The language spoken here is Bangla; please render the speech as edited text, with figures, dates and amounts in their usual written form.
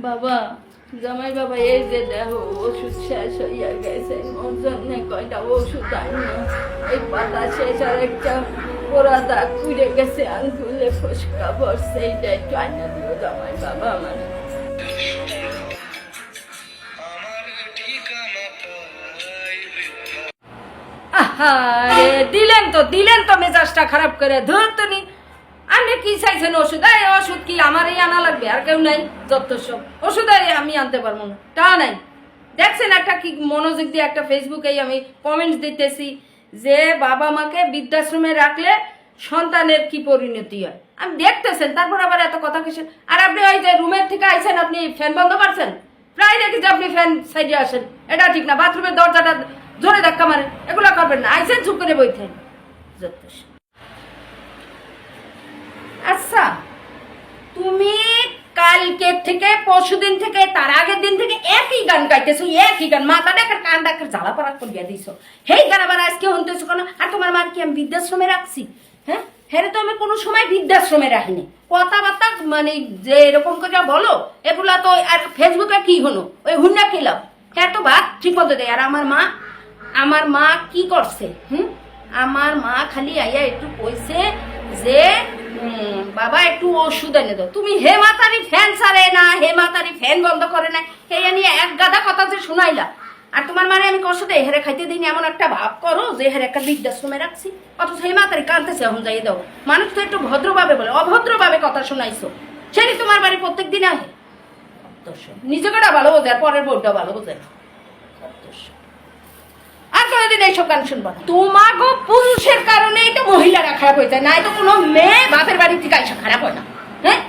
বাবা, জামাই বাবা, এই যে দেখো ওষুধ শেষ হইয়া গেছে, ওর জন্য কয়টা ওষুধ আনি, এই পাতা শেষ, আর একটা পোড়া দাগ পুড়ে গেছে, আঙ্গুলে ফসকা পড়ছে, এইটা একটু আইনা দিও জামাই বাবা আমার। আহারে, দিলেন তো মেজাজটা খারাপ করে, ধরতো নি। আপনি কি চাইছেন ওষুধ? এই ওষুধ কি আমার এই আনা লাগবে? আর কেউ নাই? যত সব ওষুধ আমি আনতে পারবো না, তা নাই। দেখছেন একটা কি মনোযোগ দিয়ে একটা ফেসবুকে আমি কমেন্টস দিতেছি যে বাবা মাকে বৃদ্ধাশ্রমে রাখলে সন্তানের কি পরিণতি হয়, আমি দেখতেছেন। তারপর আবার এত কথা কিসের? আর আপনি ওই যে রুমের থেকে আইছেন, আপনি ফ্যান বন্ধ করছেন, প্রায় দেখি যে আপনি ফ্যান সাইডে আসেন, এটা ঠিক না। বাথরুমের দরজাটা জোরে ধাক্কা মারেন, এগুলো করবেন না। আইছেন চুপ করে বইতেন, যত সব। আচ্ছা, তুমি কালকে থেকে পরশুদিন থেকে তার আগের দিন থেকে একই গান গাইতেছো, একই গান, মাথা দেখার কান ডাকার জ্বালা পাড়া করিয়া দিছো। সেই গান আবার আজকে শুনতেছো কেন? আর তোমার মার কি আমি বৃদ্ধাশ্রমে রাখছি? হ্যাঁ, হ্যাঁ, তো আমি কোনো সময় বৃদ্ধাশ্রমে রাখিনি। কথাবার্তা মানে যে এরকম করে বলো, এগুলা তো আর ফেসবুকে কি হলো, ওই হুন্ডা খেলাম, হ্যাঁ তো ভাত ঠিক মতো দেয়। আর আমার মা কি করছে? আমার মা খালি আইয়া একটু কইছে যে বাবা একটু ওষুধ এনে দাও। তুমি হে মাতারি ফ্যান ছাড়ে না, হে মাতারি ফ্যান বন্ধ করে না, হে নিয়ে এক গাদা কথা যে শুনাইলা। আর তোমার মানে আমি কষ্ট দেয় হেরে খাইতে দিইনি, এমন একটা ভাব করো যে হেরে একটা বৃদ্ধাশ্রমে রাখছি, অথচ হে মাতারি কাঁদতেছে, এখন যাই দাও। মানুষ তো একটু ভদ্রভাবে বলে, অভদ্রভাবে কথা শোনাইছো। সেটি তোমার বাড়ি প্রত্যেক দিন আহে। নিজেকে ভালো বোঝে আর পরের বোর্ডটা ভালো বোঝে না। আর কোনোদিন এইসব গান শুনবো না। তোমাকে পুরুষের কারণেই তো মহিলারা খারাপ হয়ে যায়, নাই তো কোনো মেয়ে বাপের বাড়ি থেকে আইসা খারাপ হয় না। হ্যাঁ,